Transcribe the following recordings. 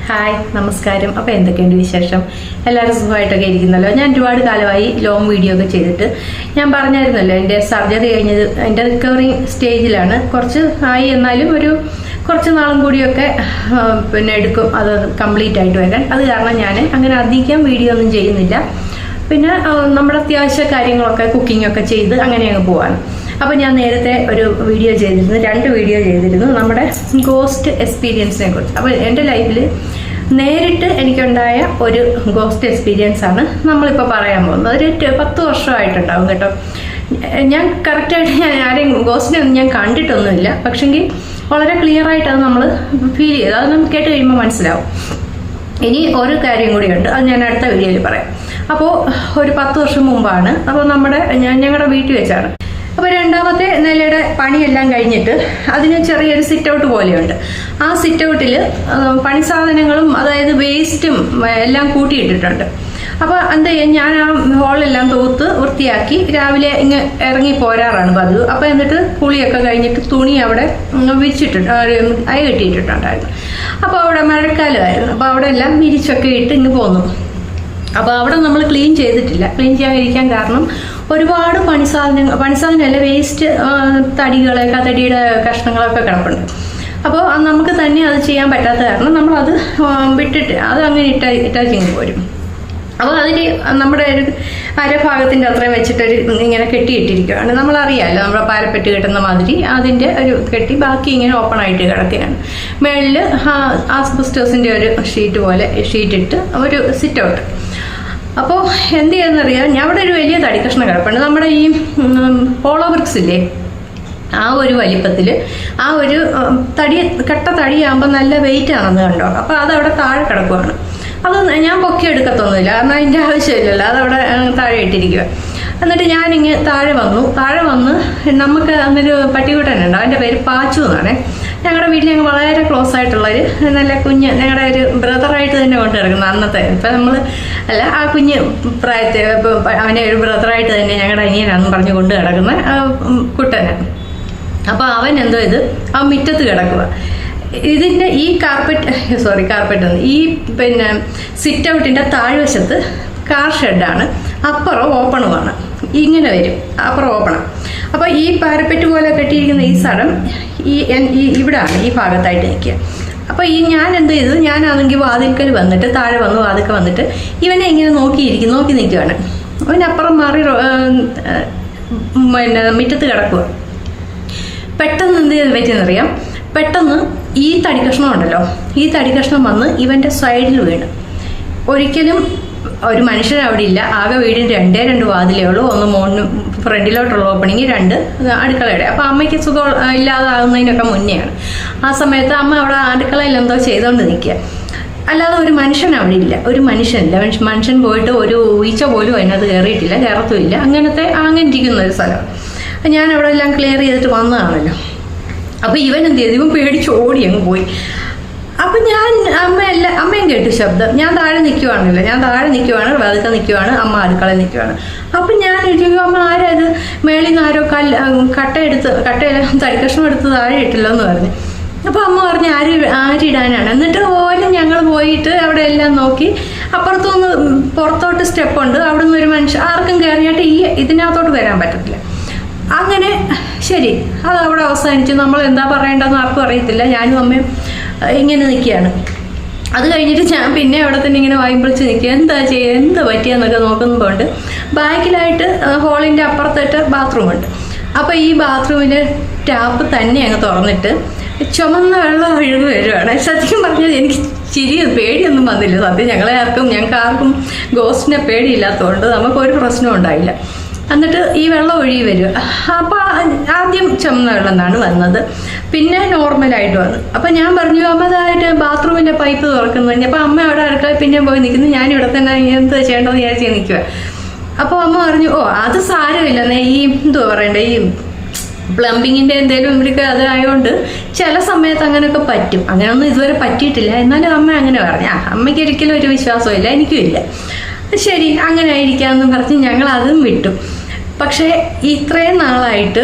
Hi നമസ്കാരം. അപ്പോൾ എന്തൊക്കെയുണ്ട് വിശേഷം? എല്ലാവരും സുഖമായിട്ടൊക്കെ ഇരിക്കുന്നല്ലോ. ഞാൻ ഒരുപാട് കാലമായി ലോങ് വീഡിയോ ഒക്കെ ചെയ്തിട്ട് ഞാൻ പറഞ്ഞായിരുന്നല്ലോ, എൻ്റെ സർജറി കഴിഞ്ഞത് എൻ്റെ റിക്കവറി സ്റ്റേജിലാണ്. കുറച്ച് ആയി, എന്നാലും കുറച്ച് നാളും കൂടിയൊക്കെ എടുക്കും അത് കംപ്ലീറ്റ് ആയിട്ട് വരാൻ. അത് കാരണം ഞാൻ അങ്ങനെ അധികം വീഡിയോ ഒന്നും ചെയ്യുന്നില്ല. പിന്നെ നമ്മുടെ അത്യാവശ്യ കാര്യങ്ങളൊക്കെ കുക്കിങ്ങൊക്കെ ചെയ്ത് അങ്ങനെ അങ്ങ് പോവാണ്. അപ്പോൾ ഞാൻ നേരത്തെ ഒരു വീഡിയോ ചെയ്തിരുന്നു, 2 വീഡിയോ ചെയ്തിരുന്നു നമ്മുടെ ഗോസ്റ്റ് എക്സ്പീരിയൻസിനെ കുറിച്ച്. അപ്പോൾ എൻ്റെ ലൈഫിൽ നേരിട്ട് എനിക്കുണ്ടായ ഒരു ഗോസ്റ്റ് എക്സ്പീരിയൻസ് ആണ് നമ്മളിപ്പോൾ പറയാൻ പോകുന്നത്. ഒരു 10 വർഷമായിട്ടുണ്ടാവും കേട്ടോ. ഞാൻ കറക്റ്റായിട്ട് ആരെയും ഗോസ്റ്റിനെ ഒന്നും ഞാൻ കണ്ടിട്ടൊന്നുമില്ല, പക്ഷെങ്കിൽ വളരെ ക്ലിയർ ആയിട്ട് അത് നമ്മൾ ഫീൽ ചെയ്ത് അത് നമുക്ക് കേട്ട് കഴിയുമ്പോൾ മനസ്സിലാവും. ഇനി ഒരു കാര്യം കൂടിയുണ്ട്, അത് ഞാൻ അടുത്ത വീഡിയോയിൽ പറയാം. അപ്പോൾ ഒരു 10 വർഷം മുമ്പാണ്. അപ്പോൾ ഞങ്ങളുടെ വീട്ടിൽ വെച്ചാണ്. അപ്പോൾ 2ാമത്തെ നിലയുടെ പണിയെല്ലാം കഴിഞ്ഞിട്ട് അതിന് ചെറിയൊരു സിറ്റ് ഔട്ട് പോലെയുണ്ട്. ആ സിറ്റ് ഔട്ടിൽ പണി സാധനങ്ങളും അതായത് വേസ്റ്റും എല്ലാം കൂട്ടിയിട്ടിട്ടുണ്ട്. അപ്പോൾ എന്താ ചെയ്യാൻ, ഞാൻ ആ ഹോളെല്ലാം തൂത്ത് വൃത്തിയാക്കി രാവിലെ ഇങ്ങ് ഇറങ്ങി പോരാറാണ് പതിവ്. അപ്പോൾ എന്നിട്ട് കുളിയൊക്കെ കഴിഞ്ഞിട്ട് തുണി അവിടെ അയ കെട്ടിയിട്ടിട്ടുണ്ടായിരുന്നു. അപ്പോൾ അവിടെ മഴക്കാലമായിരുന്നു. അപ്പോൾ അവിടെ എല്ലാം വിരിച്ചൊക്കെ ഇട്ട് ഇങ്ങ് പോന്നു. അപ്പോൾ അവിടെ നമ്മൾ ക്ലീൻ ചെയ്തിട്ടില്ല. ക്ലീൻ ചെയ്യാതിരിക്കാൻ കാരണം ഒരുപാട് പണിസാധനമല്ല, വേസ്റ്റ് തടിയുടെ കഷ്ണങ്ങളൊക്കെ കിടപ്പുണ്ട്. അപ്പോൾ നമുക്ക് തന്നെ അത് ചെയ്യാൻ പറ്റാത്ത കാരണം നമ്മളത് വിട്ടിട്ട് അത് അങ്ങനെ ഇട്ടാച്ചിങ്ങ് പോരും. അപ്പോൾ അതിൽ നമ്മുടെ ഒരു അരഭാഗത്തിൻ്റെ അത്രയും വെച്ചിട്ടൊരു ഇങ്ങനെ കെട്ടിയിട്ടിരിക്കുകയാണ്. നമ്മളറിയാമല്ലോ, നമ്മുടെ പാരപ്പെട്ട് കെട്ടുന്ന മാതിരി അതിൻ്റെ ഒരു കെട്ടി ബാക്കി ഇങ്ങനെ ഓപ്പൺ ആയിട്ട് കിടക്കുകയാണ്. മേളിൽ ആസ്ബസ്റ്റോസിൻ്റെ ഒരു ഷീറ്റിട്ട് ഒരു സിറ്റ് ഔട്ട്. അപ്പോൾ എന്ത് ചെയ്യുന്നറിയാം, ഞാൻ അവിടെ ഒരു വലിയ തടി കഷ്ണം കിടപ്പുണ്ട്. നമ്മുടെ ഈ പോളോ ബ്രിക്സ് ഇല്ലേ, ആ ഒരു വലിപ്പത്തിൽ ആ ഒരു കട്ട തടിയാകുമ്പോൾ നല്ല വെയിറ്റ് ആണെന്ന് കണ്ടോ. അപ്പോൾ അതവിടെ താഴെ കിടക്കുവാണ്. അത് ഞാൻ പൊക്കി എടുക്കത്തൊന്നുമില്ല, കാരണം അതിൻ്റെ ആവശ്യമില്ലല്ലോ, അതവിടെ താഴെ ഇട്ടിരിക്കുക. എന്നിട്ട് ഞാനിങ്ങ് താഴെ വന്ന് നമുക്ക് അന്നൊരു പട്ടിക്കുട്ടനുണ്ട്, അവൻ്റെ പേര് പാച്ചു എന്നാണ്. ഞങ്ങളുടെ വീട്ടിൽ ഞങ്ങൾ വളരെ ക്ലോസ് ആയിട്ടുള്ളൊരു നല്ല കുഞ്ഞ്, ഞങ്ങളുടെ ഒരു ബ്രദറായിട്ട് തന്നെ കൊണ്ട് കിടക്കുന്ന അന്നത്തെ. ഇപ്പം ആ കുഞ്ഞ് പ്രായത്തിൽ അവനെ ഒരു ബ്രദറായിട്ട് തന്നെ ഞങ്ങളുടെ അനിയനാണെന്ന് പറഞ്ഞ് കൊണ്ട് കിടക്കുന്ന കുട്ടന്. അപ്പോൾ അവൻ അവൻ മുറ്റത്ത് കിടക്കുക. ഇതിൻ്റെ ഈ കാർപ്പറ്റ് ഈ സിറ്റ് ഔട്ടിൻ്റെ താഴ്വശത്ത് കാർ ഷെഡാണ്, അപ്പുറം ഓപ്പണുമാണ്. ഇങ്ങനെ വരും, അപ്പുറം ഓപ്പണാണ്. അപ്പോൾ ഈ പാരപ്പെറ്റ് പോലെ കെട്ടിയിരിക്കുന്ന ഈ സ്ഥലം ഇവിടാണ്, ഈ ഭാഗത്തായിട്ട് നിൽക്കുക. അപ്പോൾ ഞാൻ ഞാനാണെങ്കിൽ വാതിൽക്കൽ വന്നിട്ട് താഴെ വാതിൽക്കൽ വന്നിട്ട് ഇവനെ ഇങ്ങനെ നോക്കി നിൽക്കുകയാണ്. അവനപ്പുറം മാറി മുറ്റത്ത് കിടക്കുക. പെട്ടെന്ന് എന്ത് പറ്റിയെന്നറിയാം, പെട്ടെന്ന് ഈ തടി കഷ്ണം ഉണ്ടല്ലോ, ഈ തടി കഷ്ണം വന്ന് ഇവൻ്റെ സൈഡിൽ വീണ്. ഒരിക്കലും ഒരു മനുഷ്യൻ അവിടെ ഇല്ല. ആകെ വീടിന് 2 വാതിലേ ഉള്ളൂ. ഒന്ന് ഫ്രണ്ടിലോട്ടുള്ള ഓപ്പണിങ്, 2 അടുക്കളയുടെ. അപ്പോൾ അമ്മയ്ക്ക് സുഖം ഇല്ലാതാകുന്നതിനൊക്കെ മുന്നെയാണ്. ആ സമയത്ത് അമ്മ അവിടെ അടുക്കളയിൽ എന്തോ ചെയ്തുകൊണ്ട് നിൽക്കുക. അല്ലാതെ ഒരു മനുഷ്യൻ അവിടെ ഇല്ല, ഒരു മനുഷ്യനില്ല. മനുഷ്യൻ പോയിട്ട് ഒരു ഈച്ച പോലും അതിനകത്ത് കയറിയിട്ടില്ല, കയറത്തുമില്ല. അങ്ങനെ ഇരിക്കുന്ന ഒരു സ്ഥലം. ഞാൻ അവിടെ എല്ലാം ക്ലിയർ ചെയ്തിട്ട് വന്നതാണല്ലോ. അപ്പോൾ ഇവൻ എന്ത് ചെയ്തു, ഇവൻ പേടിച്ച് ഓടി അങ്ങ് പോയി. അപ്പം അമ്മയും കേട്ടു ശബ്ദം. ഞാൻ താഴെ നിൽക്കുവാണ്, വെറുതെ നിൽക്കുവാണ്, അമ്മ അടുക്കളയിൽ നിൽക്കുവാണ്. അപ്പം ഞാൻ ചോദിക്കും, അമ്മ ആരായത്, മേളിൽ നിന്ന് ആരോ കട്ടയില തടിക്കഷ്ണം എടുത്ത് താഴെ ഇട്ടില്ലോ എന്ന് പറഞ്ഞു. അപ്പോൾ അമ്മ പറഞ്ഞു ആരിടാനാണ്. എന്നിട്ട് പോലും ഞങ്ങൾ പോയിട്ട് അവിടെ എല്ലാം നോക്കി. അപ്പുറത്തുനിന്ന് പുറത്തോട്ട് സ്റ്റെപ്പുണ്ട്, അവിടെ നിന്ന് ഒരു മനുഷ്യൻ ആർക്കും കയറിയിട്ട് ഇതിനകത്തോട്ട് വരാൻ പറ്റത്തില്ല. അങ്ങനെ ശരി, അത് അവിടെ അവസാനിച്ചു. നമ്മൾ എന്താ പറയേണ്ടതെന്ന് ആർക്കും അറിയത്തില്ല. ഞാനും അമ്മയും ഇങ്ങനെ നിൽക്കുകയാണ്. അത് കഴിഞ്ഞിട്ട് ഞാൻ പിന്നെ അവിടെ തന്നെ ഇങ്ങനെ വായ്പിളിച്ച് നിൽക്കുക, എന്താ പറ്റിയെന്നൊക്കെ നോക്കുമ്പോൾ ബാക്കിലായിട്ട് ഹോളിൻ്റെ അപ്പുറത്തായിട്ട് ബാത്റൂമുണ്ട്. അപ്പോൾ ഈ ബാത്റൂമിൽ ടാപ്പ് തന്നെ അങ്ങ് തുറന്നിട്ട് ചുമന്ന വെള്ളം ഒഴുകി വരുവാണ്. സത്യം പറഞ്ഞാൽ എനിക്ക് പേടിയൊന്നും വന്നില്ല. സത്യം ഞങ്ങൾക്ക് ആർക്കും ഗോസ്റ്റിനെ പേടിയില്ലാത്തതുകൊണ്ട് നമുക്കൊരു പ്രശ്നവും ഉണ്ടായില്ല. എന്നിട്ട് ഈ വെള്ളം ഒഴുകി വരിക. അപ്പോൾ ആദ്യം ചുമന്ന വെള്ളം എന്നാണ് വന്നത്, പിന്നെ നോർമലായിട്ട് വന്നു. അപ്പോൾ ഞാൻ പറഞ്ഞു, അമ്മതായിട്ട് ബാത്റൂമിൻ്റെ പൈപ്പ് തുറക്കുന്നത്. അപ്പോൾ അമ്മ അവിടെ അടുക്കളയിൽ പിന്നെ പോയി നിൽക്കുന്നു, ഞാനിവിടെ തന്നെ എന്ത് ചെയ്യേണ്ടതെന്ന് വിചാരിച്ച് നിൽക്കുക. അപ്പോൾ അമ്മ പറഞ്ഞു, അത് സാരമില്ലെന്നേ, ഈ എന്തുവാ പറയണ്ടേ, ഈ പ്ലംബിങ്ങിൻ്റെ എന്തെങ്കിലും ഇവർക്ക് അതായതുകൊണ്ട് ചില സമയത്ത് അങ്ങനെയൊക്കെ പറ്റും. അങ്ങനെയൊന്നും ഇതുവരെ പറ്റിയിട്ടില്ല. എന്നാലും അമ്മ അങ്ങനെ പറഞ്ഞു. അമ്മയ്ക്ക് ഒരിക്കലും ഒരു വിശ്വാസമില്ല, എനിക്കും ഇല്ല. ശരി, അങ്ങനെ ആയിരിക്കാമെന്ന് പറഞ്ഞ് ഞങ്ങൾ അതും വിട്ടു. പക്ഷേ ഇത്രയും നാളായിട്ട്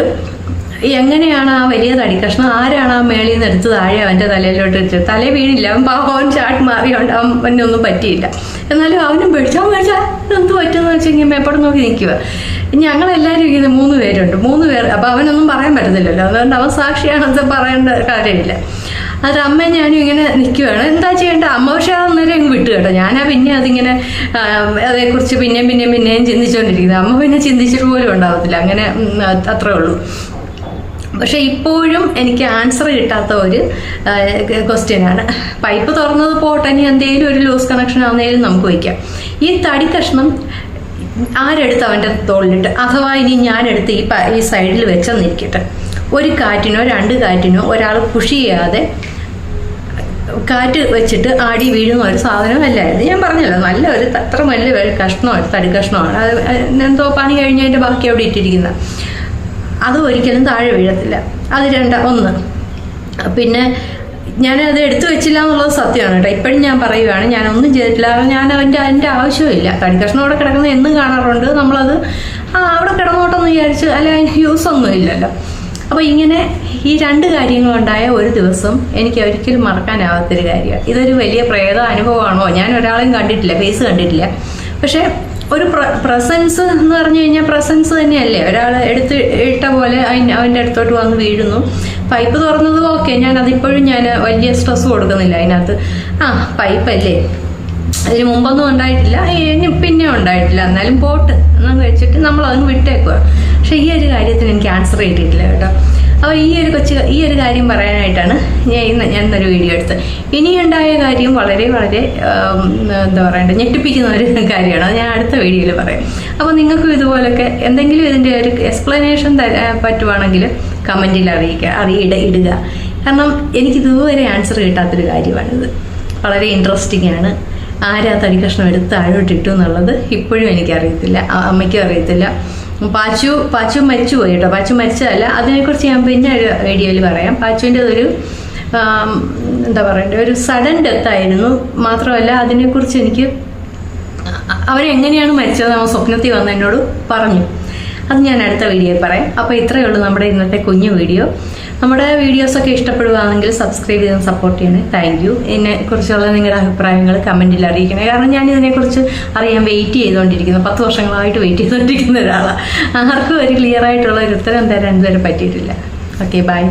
എങ്ങനെയാണ് ആ വലിയ തടിക്കഷ്ണം ആരാണ് ആ മേളിൽ നിന്ന് എടുത്ത് താഴെ അവൻ്റെ തലയിലോട്ട് വെച്ചത്? തല വീണില്ല, അവൻ പാവൻ ചാട്ട് മാറിയോണ്ട് അവനൊന്നും പറ്റിയില്ല. എന്നാലും അവനും പേടിച്ചാൽ എന്ത് പറ്റുമെന്ന് വെച്ചെങ്കിൽ മേപ്പോടെ നോക്കി നിൽക്കുക. ഞങ്ങളെല്ലാവരും ഇങ്ങനെ 3 പേരുണ്ട്, 3 പേർ. അപ്പം അവനൊന്നും പറയാൻ പറ്റത്തില്ലല്ലോ, അതുകൊണ്ട് അവൻ സാക്ഷിയാണെന്ന് പറയേണ്ട കാര്യമില്ല. അത് അമ്മ ഞാനും ഇങ്ങനെ നിൽക്കുകയാണ്, എന്താ ചെയ്യേണ്ട അമ്മ. പക്ഷെ അന്നേരം അങ്ങ് വിട്ടു കേട്ടോ. ഞാനാ പിന്നെ അതിങ്ങനെ അതേക്കുറിച്ച് പിന്നെയും ചിന്തിച്ചുകൊണ്ടിരിക്കുന്നത്. അമ്മ പിന്നെ ചിന്തിച്ചിട്ട് പോലും ഉണ്ടാവത്തില്ല. അങ്ങനെ അത്രേ ഉള്ളൂ. പക്ഷെ ഇപ്പോഴും എനിക്ക് ആൻസർ കിട്ടാത്ത ഒരു ക്വസ്റ്റ്യനാണ്. പൈപ്പ് തുറന്നത് പോട്ടെ, ഇനി എന്തെങ്കിലും ഒരു ലൂസ് കണക്ഷൻ ആവുന്നതിലും നമുക്ക് വയ്ക്കാം. ഈ തടി കഷ്ണം ആരെടുത്ത് അവൻ്റെ തോളിലിട്ട്, അഥവാ ഇനി ഞാനെടുത്ത് ഈ സൈഡിൽ വെച്ചെന്നിരിക്കട്ടെ, ഒരു കാറ്റിനോ 2 കാറ്റിനോ ഒരാൾ പുഷ് ചെയ്യാതെ കാറ്റ് വെച്ചിട്ട് ആടി വീഴുന്ന ഒരു സാധനമല്ലായിരുന്നു. ഞാൻ പറഞ്ഞല്ലോ, നല്ല ഒരു അത്ര വലിയ കഷ്ണമാണ്, തടി കഷ്ണമാണ്. അത് എന്തോ പണി കഴിഞ്ഞതിൻ്റെ ബാക്കി അവിടെ ഇട്ടിരിക്കുന്ന. അത് ഒരിക്കലും താഴെ വീഴത്തില്ല. അത് 1. പിന്നെ ഞാനത് എടുത്തു വെച്ചില്ല എന്നുള്ളത് സത്യമാണ് കേട്ടോ. ഇപ്പോഴും ഞാൻ പറയുകയാണ്, ഞാനൊന്നും ചെയ്തിട്ടില്ല. ഞാൻ അതിൻ്റെ ആവശ്യമില്ല. തടി കഷ്ണം അവിടെ കിടക്കുന്നത് എന്നും കാണാറുണ്ട്. നമ്മളത് അവിടെ കിടന്നോട്ടെന്ന് വിചാരിച്ച് അല്ല, അതിന് യൂസൊന്നും ഇല്ലല്ലോ. അപ്പോൾ ഇങ്ങനെ ഈ 2 കാര്യങ്ങളുണ്ടായ ഒരു ദിവസം എനിക്ക് ഒരിക്കലും മറക്കാനാവാത്തൊരു കാര്യമാണ്. ഇതൊരു വലിയ പ്രേത അനുഭവമാണോ? ഞാൻ ഒരാളെയും കണ്ടിട്ടില്ല, ഫേസ് കണ്ടിട്ടില്ല. പക്ഷേ ഒരു പ്രസൻസ് എന്ന് പറഞ്ഞു കഴിഞ്ഞാൽ പ്രസൻസ് തന്നെയല്ലേ. ഒരാൾ എടുത്ത് ഇട്ട പോലെ അവൻ്റെ അടുത്തോട്ട് വന്ന് വീഴുന്നു. പൈപ്പ് തുറന്നത് ഓക്കെ, അതിപ്പോഴും ഞാൻ വലിയ സ്ട്രെസ് കൊടുക്കുന്നില്ല അതിനകത്ത്. പൈപ്പല്ലേ, അതിന് മുമ്പൊന്നും ഉണ്ടായിട്ടില്ല, പിന്നെ ഉണ്ടായിട്ടില്ല, എന്നാലും പോട്ട് എന്നൊക്കെ വെച്ചിട്ട് നമ്മളതങ്ങ് വിട്ടേക്കുക. പക്ഷെ ഈ ഒരു കാര്യത്തിന് എനിക്ക് ആൻസർ കിട്ടിയിട്ടില്ല കേട്ടോ. അപ്പോൾ ഈ ഒരു കാര്യം പറയാനായിട്ടാണ് ഞാനൊരു വീഡിയോ എടുത്തത്. ഇനിയുണ്ടായ കാര്യം വളരെ വളരെ എന്താ പറയണ്ടേ, ഞെട്ടിപ്പിക്കുന്ന ഒരു കാര്യമാണ്. അത് ഞാൻ അടുത്ത വീഡിയോയിൽ പറയാം. അപ്പോൾ നിങ്ങൾക്കും ഇതുപോലൊക്കെ എന്തെങ്കിലും ഇതിൻ്റെ ഒരു എക്സ്പ്ലനേഷൻ പറ്റുവാണെങ്കിൽ കമൻറ്റിൽ ഇടുക. കാരണം എനിക്കിതുവരെ ആൻസർ കിട്ടാത്തൊരു കാര്യമാണിത്. വളരെ ഇൻട്രസ്റ്റിംഗ് ആണ്. ആരാ തടി കഷ്ണം എടുത്ത് താഴോട്ടിട്ടു എന്നുള്ളത് ഇപ്പോഴും എനിക്കറിയത്തില്ല, അമ്മയ്ക്കും അറിയത്തില്ല. പാച്ചു മരിച്ചുപോയി കേട്ടോ. പാച്ചു മരിച്ചതല്ല, അതിനെക്കുറിച്ച് ഞാൻ പിന്നെ ഒരു വീഡിയോയിൽ പറയാം. പാച്ചുവിൻ്റെ ഒരു എന്താ പറയണ്ടേ, ഒരു സഡൻ ഡെത്ത് ആയിരുന്നു. മാത്രമല്ല അതിനെക്കുറിച്ച് എനിക്ക് അവരെങ്ങനെയാണ് മരിച്ചത് അവൻ സ്വപ്നത്തിൽ വന്ന് എന്നോട് പറഞ്ഞു. അത് ഞാൻ അടുത്ത വീഡിയോയിൽ പറയാം. അപ്പോൾ ഇത്രയേ ഉള്ളൂ നമ്മുടെ ഇന്നത്തെ കുഞ്ഞു വീഡിയോ. നമ്മുടെ വീഡിയോസൊക്കെ ഇഷ്ടപ്പെടുകയാണെങ്കിൽ സബ്സ്ക്രൈബ് ചെയ്ത് സപ്പോർട്ട് ചെയ്യണേ. Thank you. ഇതിനെക്കുറിച്ചുള്ള നിങ്ങളുടെ അഭിപ്രായങ്ങൾ കമൻറ്റിൽ അറിയിക്കണേ. കാരണം ഞാൻ ഇതിനെക്കുറിച്ച് അറിയാൻ വെയിറ്റ് ചെയ്തുകൊണ്ടിരിക്കുന്നു. 10 വർഷങ്ങളായിട്ട് വെയിറ്റ് ചെയ്തുകൊണ്ടിരിക്കുന്ന ഒരാളാണ്. ആർക്കും ഒരു ക്ലിയർ ആയിട്ടുള്ള ഒരു ഉത്തരം തരാൻ ഇതുവരെ പറ്റിയിട്ടില്ല. Okay, by.